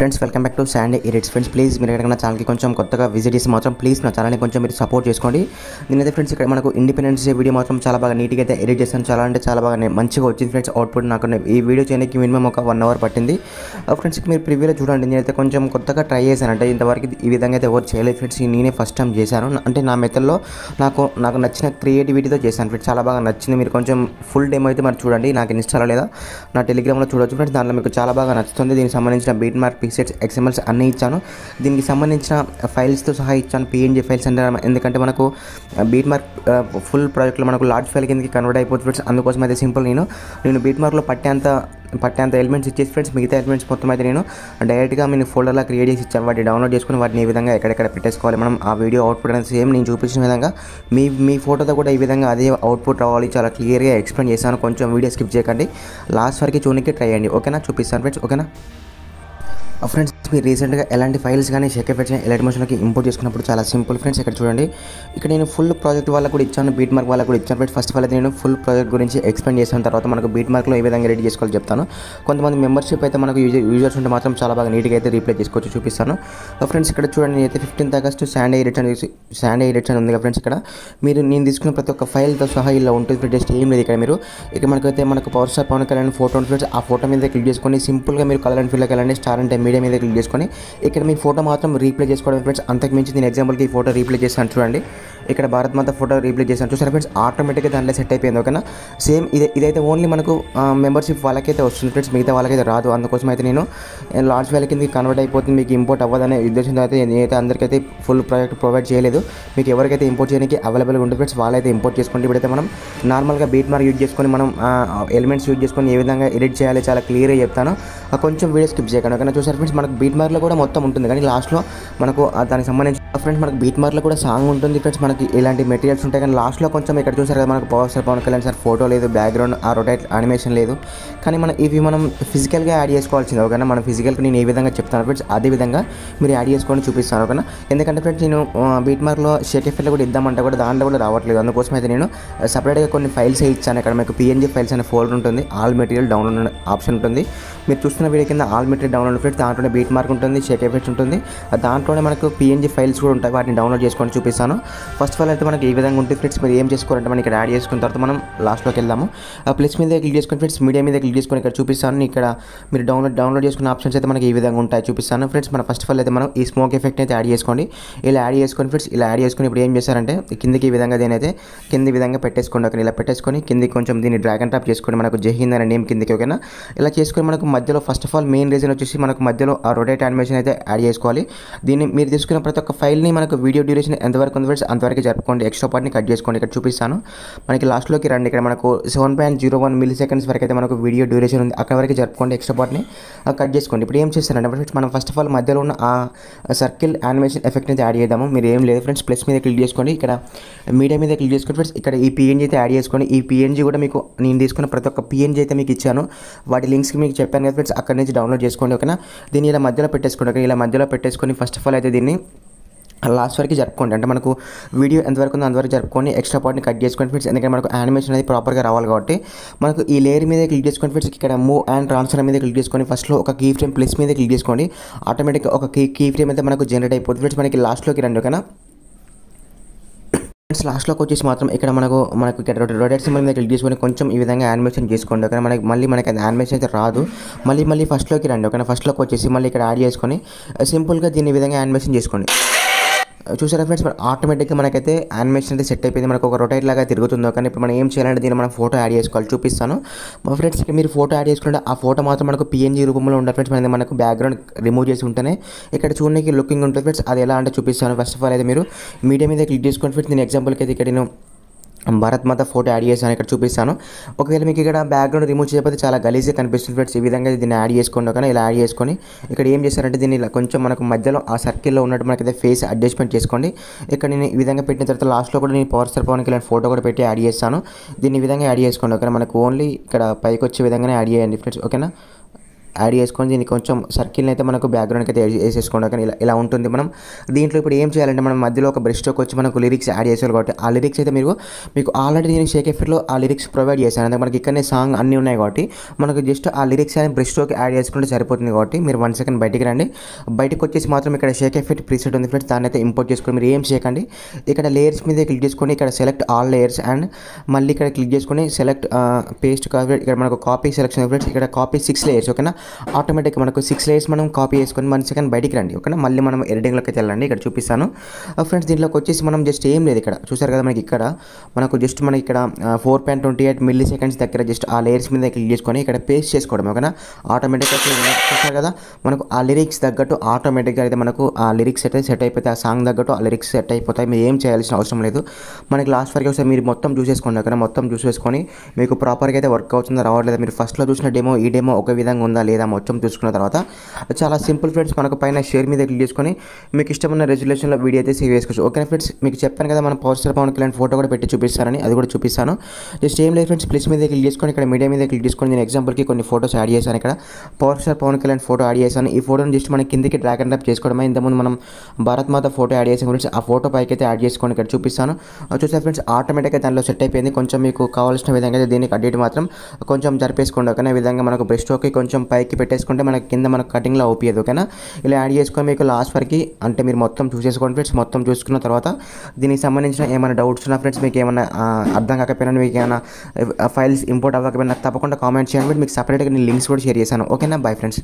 Friends welcome back to Sandy edits. Friends please మీరు ఎక్కడికైనా ఛానల్కి కొంచెం కొత్తగా విజిట్ చేసి మాత్రం ప్లీజ్ నా ఛానల్ని కొంచెం మీరు సపోర్ట్ చేసుకోండి. నేనైతే ఫ్రెండ్స్ ఇక్కడ మనకు ఇండిపెండెన్స్ డే వీడియో మాత్రం చాలా బాగా నీట్గా అయితే ఎడిట్ చేస్తాను. చాలా అంటే చాలా బాగా మంచిగా వచ్చింది ఫ్రెండ్స్ అవుట్పుట్. నాకు ఈ వీడియో చేయడానికి మినిమం ఒక 1 అవర్ పట్టింది. ఫ్రెండ్స్ మీరు ప్రివ్యూలో చూడండి, నేనైతే కొంచెం కొత్తగా ట్రై చేశాను. అంటే ఇంతవరకు ఈ విధంగా అయితే ఎవరు చేయలేదు ఫ్రెండ్స్, నేనే ఫస్ట్ టైం చేశాను. అంటే నా మెథడ్లో నాకు నచ్చిన క్రియేటివిటీతో చేశాను ఫ్రెండ్స్. చాలా బాగా నచ్చింది. మీరు కొంచెం ఫుల్ డేమో అయితే మరి చూడండి, నాకు ఇన్స్టాలో లేదా నా టెలిగ్రామ్లో చూడొచ్చు ఫ్రెండ్స్. దాంట్లో మీకు చాలా బాగా నచ్చుతుంది. దీనికి సంబంధించిన బీట్ మార్క్, పిక్సెట్స్, ఎక్స్ఎంఎల్స్ అన్నీ ఇచ్చాను. దీనికి సంబంధించిన ఫైల్స్తో సహా ఇచ్చాను, పిఎన్జీ ఫైల్స్ అంటే. ఎందుకంటే మనకు బీట్ మార్క్ ఫుల్ ప్రాజెక్ట్లో మనకు లార్జ్ ఫైల్ కిందకి కన్వర్ట్ అయిపోతుంది ఫ్రెండ్స్. అందుకోసం అయితే సింపుల్ నేను బీట్ మార్క్లో పట్టేంత ఎలిమెంట్స్ ఇచ్చేసి ఫ్రెండ్స్, మిగతా ఎలిమెంట్స్ మొత్తం అయితే నేను డైరెక్ట్గా నేను ఫోల్డర్లా క్రియేట్ చేసి ఇచ్చాను. వాటిని డౌన్లోడ్ చేసుకుని వాటిని ఈ విధంగా ఎక్కడెక్కడ పెట్టేసుకోవాలి మనం. ఆ వీడియో అవుట్పుట్ అనేది సేమ్ నేను చూపించిన విధంగా మీ ఫోటోతో కూడా ఈ విధంగా అదే అవుట్పుట్ రావాలి. చాలా క్లియర్గా ఎక్స్ప్లెయిన్ చేశాను. కొంచెం వీడియో స్కిప్ చేయకండి, లాస్ట్ వరకు చూడడానికి ట్రై చేయండి. ఓకేనా, చూపిస్తాను ఫ్రెండ్స్. ఓకేనా ఫ్రెండ్స్, మీరు రీసెంట్గా ఎలాంటి ఫైల్స్ కానీ షేక్ ఎఫెక్ట్స్ ఎలైట్ మోషన్కి ఇంపోర్ట్ చేసుకున్నప్పుడు చాలా సింపుల్ ఫ్రెండ్స్. ఇక్కడ చూడండి, ఇక్కడ నేను ఫుల్ ప్రాజెక్ట్ వాళ్ళకు కూడా ఇచ్చాను, బీట్ మార్క్ వాళ్ళకు కూడా ఇచ్చాను ఫ్రెండ్స్. ఫస్ట్ ఆఫ్ ఆల్ అయితే నేను ఫుల్ ప్రాజెక్ట్ గురించి ఎక్స్ప్లెయిన్ చేసిన తర్వాత మనకు బీట్ మార్క్లో ఏ విధంగా రెడీ చేసుకోవాలో చెప్తాను. కొంతమంది మెంబర్షిప్ అయితే మనకు యూజర్స్ ఉంటే మాత్రం చాలా బాగా నీట్గా అయితే రీప్లే చేసుకోవచ్చు, చూపిస్తాను ఫ్రెండ్స్. ఇక్కడ చూడండి, నేనైతే 15th ఆగస్టు శాండీ ఎడిట్స్ అని ఉంది ఫ్రెండ్స్. ఇక్కడ నేను తీసుకున్న ప్రతి ఒక్క ఫైల్తో సహా ఇలా ఉంటుంది ఫ్రెండ్స్. జస్ట్ ఏం లేదు, ఇక్కడ మనకు power star Pawan Kalyan photo ఉంది ఫ్రెండ్స్. ఆ ఫోటో మీద క్లిక్ చేసుకొని సింపుల్గా మీరు కలర్ అండ్ ఫీల్డ్కి వెళ్ళండి. స్టార్ అంటే మీడియా మీద క్లిక్ చేసుకొని ఇక్కడ మీ ఫోటో మాత్రం రీప్లే చేసుకోవడం ఫ్రెండ్స్. అంతకు మించి నేను ఎగ్జాంపుల్కి ఈ ఫోటో రీప్లే చేస్తాను చూడండి. ఇక్కడ భారత్ మాత ఫోటో రీప్లే చేస్తాను చూసారా ఫ్రెండ్స్. ఆటోమేటిక్గా దాంట్లో సెట్ అయిపోయింది. ఓకేనా, సేమ్ ఇదైతే ఓన్లీ మనకు మెంబర్షిప్ వాళ్ళకైతే వస్తుంది ఫ్రెండ్స్, మిగతా వాళ్ళకైతే రాదు. అందుకోసం అయితే నేను లార్జ్ ఫైల్ కింద కన్వర్ట్ అయిపోతుంది, మీకు ఇంపోర్ట్ అవ్వదనే ఉద్దేశంతో అయితే నేనైతే అందరికైతే ఫుల్ ప్రాజెక్ట్ ప్రొవైడ్ చేయలేదు. మీకు ఎవరికైతే ఇంపోర్ట్ చేయడానికి అవైలబుల్గా ఉంటుంది ఫ్రెండ్స్, వాళ్ళైతే ఇంపోర్ట్ చేసుకోండి. ఇప్పుడైతే మనం నార్మల్గా బీట్ మార్క్ యూజ్ చేసుకొని మనం ఎలిమెంట్స్ యూజ్ చేసుకొని ఏ విధంగా ఎడిట్ చేయాలి చాలా క్లియర్గా చెప్తాను. కొంచెం వీడియో స్కిప్ చేయకండి. ఓకేనా, చూసారు ఫ్రెండ్స్. మనకు బీట్ మార్క్లో కూడా మొత్తం ఉంటుంది, కానీ లాస్ట్లో మనకు దానికి సంబంధించి ఫ్రెండ్స్ మనకు బీట్ మార్క్లో కూడా సాంగ్ ఉంటుంది ఫ్రెండ్స్. మనకి ఇలాంటి మెటీరియల్స్ ఉంటాయి, కానీ లాస్ట్లో కొంచెం ఇక్కడ చూసారు కదా, మనకు power star Pawan Kalyan sir photo లేదు, బ్యాక్గ్రౌండ్ ఆ రొటేట్ యానిమేషన్ లేదు. కానీ ఇవి మనం ఫిజికల్గా యాడ్ చేసుకోవాల్సింది. ఓకేనా, మన ఫిజికల్గా నేను ఏ విధంగా చెప్తాను ఫ్రెండ్స్, అదే విధంగా మీరు యాడ్ చేసుకొని చూపిస్తాను. ఓకేనా, ఎందుకంటే ఫ్రెండ్స్ నేను బీట్ మార్క్లో షేక్ ఎఫెక్ట్లో కూడా ఇద్దామంటే కూడా దాంట్లో కూడా రావట్లేదు. అందుకోసం అయితే నేను సపరేట్గా కొన్ని ఫైల్స్ ఇచ్చాను. ఇక్కడ మీకు పిఎన్జీ ఫైల్స్ అనే ఫోల్డర్ ఉంటుంది, ఆల్ మెటీరియల్ డౌన్లోడ్ ఆప్షన్ ఉంటుంది. మీరు చూస్తున్న వీడియో కింద ఆల్ మెటీరియల్ డౌన్లోడ్ ఫ్రెండ్స్, దాంట్లోనే బీట్ మార్క్ ఉంటుంది, షేక్ ఎఫెక్ట్స్ ఉంటుంది, దాంట్లోనే మనకు పిఎన్జీ ఫైల్స్ కూడా ఉంటాయి. వాటిని డౌన్లోడ్ చేసుకొని చూపిస్తాను. ఫస్ట్ ఆఫ్ ఆల్ అయితే మనకి ఈ విధంగా ఉంటుంది ఫ్రెండ్స్. మీరు ఏం చేసుకోవాలంటే మనం ఇక్కడ యాడ్ చేసుకున్న తర్వాత మనం లాస్ట్లోకి వెళ్దాము. ప్లస్ మీద క్లిక్ చేసుకొని ఫ్రెండ్స్, మీడియా మీద క్లిక్ చేసుకొని ఇక్కడ చూపిస్తాను. ఇక్కడ మీరు డౌన్లోడ్ చేసుకున్న ఆప్షన్స్ అయితే మనకి ఈ విధంగా ఉంటాయి, చూపిస్తాను ఫ్రెండ్స్. మన ఫస్ట్ ఆఫ్ ఆల్ అయితే మనం ఈ స్మోక్ ఎఫెక్ట్ అయితే యాడ్ చేసుకోండి. ఇలా యాడ్ చేసుకొని ఫ్రెండ్స్, ఇలా యాడ్ చేసుకొని ఇప్పుడు ఏం చేస్తారంటే కిందకి ఈ విధంగా దీని అయితే కింది విధంగా పెట్టేసుకోండి. అక్కడ ఇలా పెట్టేసుకొని కిందికి కొంచెం దీన్ని డ్రాగ్ అండ్ డ్రాప్ చేసుకొని మనకు జహీంద్ అనే నేమ్ కిందికి. ఓకేనా, ఇలా చేసుకొని మనకు మధ్యలో first of all main reason వచ్చేసి మనకు మధ్యలో ఆ రొటేట్ యానిమేషన్ అయితే యాడ్ చేసుకోవాలి. దీన్ని మీరు తీసుకున్న ప్రతి ఒక్క ఫైల్ని మనకు వీడియో డ్యూరేషన్ ఎంతవరకు ఉంది ఫ్రెండ్స్ అంతవరకు జరుపుకోండి. ఎక్స్ట్రా పార్ట్ని కట్ చేసుకోండి. ఇక్కడ చూపిస్తాను. మనకి లాస్ట్లోకి రండి. ఇక్కడ మనకు 7.01 milliseconds వరకు అయితే మనకు వీడియో డ్యూరేషన్ ఉంది, అక్కడ వరకు జరుపుకోండి. ఎక్స్ట్రా పార్ట్ని కట్ చేసుకోండి. ఇప్పుడు ఏం చేస్తారంటే ఫ్రెండ్స్, మనం ఫస్ట్ ఆఫ్ ఆల్ మధ్యలో ఉన్న ఆ సర్కిల్ యానిమేషన్ ఎఫెక్ట్ అయితే యాడ్ చేద్దాము. మీరు ఏం లేదు ఫ్రెండ్స్, ప్లస్ మీద క్లిక్ చేసుకోండి. ఇక్కడ మీడియా మీద క్లిక్ చేసుకోండి ఫ్రెండ్స్. ఇక్కడ ఈ పిఎన్జీ అయితే యాడ్ చేసుకోండి. ఈ పిఎన్జీ కూడా మీకు నేను తీసుకున్న ప్రతి ఒక్క పిఎన్జీ అయితే మీకు ఇచ్చాను, వాటి లింక్స్కి మీకు చెప్పాను కదా ఫ్రెండ్స్, అక్కడ నుంచి డౌన్లోడ్ చేసుకోండి. ఓకేనా, దీన్ని ఇలా మధ్యలో పెట్టేసుకోండి. ఇలా మధ్యలో పెట్టేసుకొని ఫస్ట్ ఆఫ్ ఆల్ అయితే దీన్ని లాస్ట్ వరకు జరుపుకోండి. అంటే మనకు వీడియో ఎంతవరకు ఉందో అంతవరకు జరుపుకొని ఎక్స్ట్రా పార్ట్ని కట్ చేసుకోండి ఫ్రెండ్స్. ఎందుకంటే మనకు యానిమేషన్ అనేది ప్రాపర్గా రావాలి కాబట్టి మనకు ఈ లేయర్ మీద క్లిక్ చేసుకోండి ఫ్రెండ్స్. ఇక్కడ మూవ్ అండ్ ట్రాన్స్ఫర్ మీద క్లిక్ చేసుకొని ఫస్ట్లో ఒక కీ ఫ్రేమ్ ప్లస్ మీద క్లిక్ చేసుకోండి. ఆటోమేటిక్గా ఒక కీ ఫ్రేమ్ అయితే మనకు జనరేట్ అయిపోతుంది ఫ్రెండ్స్. మనకి లాస్ట్లోకి రండి. ఓకేనా ఫ్రెండ్స్, లాస్ట్లోకి వచ్చేసి మాత్రం ఇక్కడ మనకు ఇక్కడ రొటేట్ సింబల్ మీద క్లిక్ చేసుకొని కొంచెం ఈ విధంగా యానిమేషన్ చేసుకోండి. ఓకే, మనకి అది యానిమేషన్ అయితే రాదు. మళ్ళీ ఫస్ట్లోకి రండి. ఓకే, ఫస్ట్లోకి వచ్చేసి మళ్ళీ ఇక్కడ యాడ్ చేసుకొని సింపుల్గా దీన్ని ఈ విధంగా యానిమేషన్ చేసుకోండి. చూసారా ఫ్రెండ్స్, ఆటోమేటిక్గా మనకైతే యానిమేషన్ అయితే సెట్ అయిపోయింది. మనకు ఒక రొటేట్ లాగా తిరుగుతుందో. కానీ ఇప్పుడు మనం ఏం చేయాలంటే దీన్ని మనం ఫోటో యాడ్ చేసుకోవాలి, చూపిస్తాను. మా ఫ్రెండ్స్, ఇక్కడ మీరు ఫోటో యాడ్ చేసుకుంటే ఆ ఫోటో మాత్రం మనకు పిఎన్జీ రూపంలో ఉంటుంది ఫ్రెండ్స్. మనకు బ్యాక్గ్రౌండ్ రిమూవ్ చేసి ఉంటేనే ఇక్కడ చూడడానికి లుకింగ్ ఉంటుంది ఫ్రెండ్స్. అది ఎలా అంటే చూపిస్తాను. ఫస్ట్ ఆఫ్ ఆల్ అయితే మీరు మీడియా మీద క్లిక్ చేసుకోండి ఫ్రెండ్స్. నేను ఎగ్జాంపుల్కి అయితే ఇక్కడ నేను భారత్ మాత ఫోటో యాడ్ చేశాను, ఇక్కడ చూపిస్తాను. ఒకవేళ మీకు ఇక్కడ బ్యాక్గ్రౌండ్ రిమూవ్ చేయకపోతే చాలా గలీజ్గా కనిపిస్తుంది ఫ్రెండ్స్. ఈ విధంగా దీన్ని యాడ్ చేసుకోండి. ఓకేనా, ఇలా యాడ్ చేసుకొని ఇక్కడ ఏం చేస్తారంటే దీన్ని ఇలా కొంచెం మనకు మధ్యలో ఆ సర్కిల్లో ఉన్నట్టు మనకైతే ఫేస్ అడ్జస్ట్మెంట్ చేసుకోండి. ఇక్కడ నేను ఈ విధంగా పెట్టిన తర్వాత లాస్ట్లో కూడా నేను power star Pawan Kalyan photo కూడా పెట్టి యాడ్ చేస్తాను. దీన్ని ఈ విధంగా యాడ్ చేసుకోండి. ఓకేనా, మనకు ఓన్లీ ఇక్కడ పైకి వచ్చే విధంగానే యాడ్ చేయండి ఫ్రెండ్స్. ఓకేనా, యాడ్ చేసుకొని దీనికి కొంచెం సర్కిల్ని అయితే మనకు బ్యాక్గ్రౌండ్కి అయితే వేసేసుకోండి. కానీ ఇలా ఉంటుంది. మనం దీంట్లో ఇప్పుడు ఏం చేయాలంటే మనం మధ్యలో ఒక బ్రష్ స్ట్రోక్ వచ్చి మనకు లిరిక్స్ యాడ్ చేసేయాలి కాబట్టి ఆ లిరిక్స్ అయితే మీకు ఆల్రెడీ నేను షేక్ ఎఫెక్ట్లో ఆ లిరిక్స్ ప్రొవైడ్ చేశాను. అంటే మనకి ఇక్కడనే సాంగ్ అన్నీ ఉన్నాయి కాబట్టి మనకు జస్ట్ ఆ లిరిక్స్ అని బ్రష్ స్ట్రోక్ యాడ్ చేసుకుంటే సరిపోతుంది. కాబట్టి మీరు 1 సెకండ్ బయటికి రండి. బయటకు వచ్చేసి మాత్రం ఇక్కడ షేక్ ఎఫెక్ట్ ప్రీసెట్ ఉంది ఫ్రెండ్స్, దాన్ని అయితే ఇంపోర్ట్ చేసుకొని మీరు ఏం చేయకండి. ఇక్కడ లేయర్స్ మీద క్లిక్ చేసుకొని ఇక్కడ సెలెక్ట్ ఆల్ లేయర్స్ అండ్ మళ్ళీ ఇక్కడ క్లిక్ చేసుకొని సెలెక్ట్ పేస్ట్ కాపీ. ఇక్కడ మనకు కాపీ సెలెక్షన్ ఫ్రెండ్స్, ఇక్కడ కాపీ 6 లేయర్స్. ఓకేనా, ఆటోమేటిక్గా మనకు 6 లేయర్స్ మనం కాపీ చేసుకొని 1 సెకండ్ బయటికి రండి. ఓకేనా, మళ్ళీ మనం ఎడిటింగ్లోకి అయితే వెళ్ళండి. ఇక్కడ చూపిస్తాను ఫ్రెండ్స్. దీంట్లోకి వచ్చేసి మనం జస్ట్ ఏం లేదు, ఇక్కడ చూసారు కదా మనకి ఇక్కడ మనకు జస్ట్ మనకి ఇక్కడ 4.28 మిల్లీ సెకండ్స్ దగ్గర జస్ట్ ఆ లేయర్స్ మీద క్లిక్ చేసుకొని ఇక్కడ పేస్ట్ చేసుకోవడం. ఓకేనా, ఆటోమేటిక్గా చూసారు కదా మనకు ఆ లిరిక్స్ తగ్గట్టు ఆటోమేటిక్గా అయితే మనకు ఆ లిరిక్స్ అయితే సెట్ అయిపోతాయి. ఆ సాంగ్ తగ్గట్టు ఆ లిరిక్స్ సెట్ అయిపోతాయి. మీరు ఏం చేయాల్సిన అవసరం లేదు. మనకి లాస్ట్ వరకు వస్తే మీరు మొత్తం చూసేసుకోండి. ఓకేనా, మొత్తం చూసేసుకొని మీకు ప్రాపర్గా అయితే వర్క్ అవుతుందో రావట్లేదు, మీరు ఫస్ట్లో చూసిన డెమో ఈ డెమో ఒక విధంగా ఉందా లేదా మొత్తం చూసుకున్న తర్వాత చాలా సింపుల్ ఫ్రెండ్స్. మనకు పైన షేర్ మీద క్లిక్ చేసుకొని మీకు ఇష్టమైన రెజల్యూషన్లో వీడియో అయితే సేవ్ చేసుకోవచ్చు. ఓకే ఫ్రెండ్స్, మీకు చెప్పాను కదా మనం power star Pawan Kalyan photo కూడా పెట్టి చూపిస్తారని, అది కూడా చూపిస్తాను. జస్ట్ ఏం లేదు ఫ్రెండ్స్, ప్లస్ మీద క్లిక్ చేసుకొని ఇక్కడ మీడియా మీద క్లిక్ చేసుకొని నేను ఎగ్జాంపుల్కి కొన్ని ఫోటోస్ యాడ్ చేశాను. ఇక్కడ power star Pawan Kalyan photo add చేశాను. ఈ ఫోటోని జస్ట్ మన కిందికి డ్రాగ్ అండ్ డ్రాప్ చేసుకోవడమే. ఇంతకుముందు మనం భారత్ మాత ఫోటో యాడ్ చేసాం ఫ్రెండ్స్, ఆ ఫోటో పైకి అయితే యాడ్ చేసుకొని ఇక్కడ చూపిస్తాను. చూసారు ఫ్రెండ్స్, ఆటోమేటిక్గా దానిలో సెట్ అయిపోయింది. కొంచెం మీకు కావాల్సిన విధంగా అయితే దీనికి అడ్డేట్ మాత్రం కొంచెం జరిపేసుకోండి. ఓకేనా, ఈ విధంగా మనకు బ్రష్ స్ట్రోక్కి కొంచెం పైకి పెట్టేసుకుంటే మనకి కింద మనకు కటింగ్లో అవుతుంది. ఓకేనా, ఇలా యాడ్ చేసుకొని మీకు లాస్ట్ వరకు అంటే మీరు మొత్తం చూసేసుకోండి ఫ్రెండ్స్. మొత్తం చూసుకున్న తర్వాత దీనికి సంబంధించిన ఏమైనా డౌట్స్ ఉన్నా ఫ్రెండ్స్, మీకు ఏమైనా అర్థం కాకపోయినా, మీకు ఏమైనా ఫైల్స్ ఇంపోర్ట్ అవ్వకపోయినా తప్పకుండా కామెంట్ చేయండి. మీకు సపరేట్గా నేను లింక్స్ కూడా షేర్ చేశాను. ఓకేనా, బై ఫ్రెండ్స్.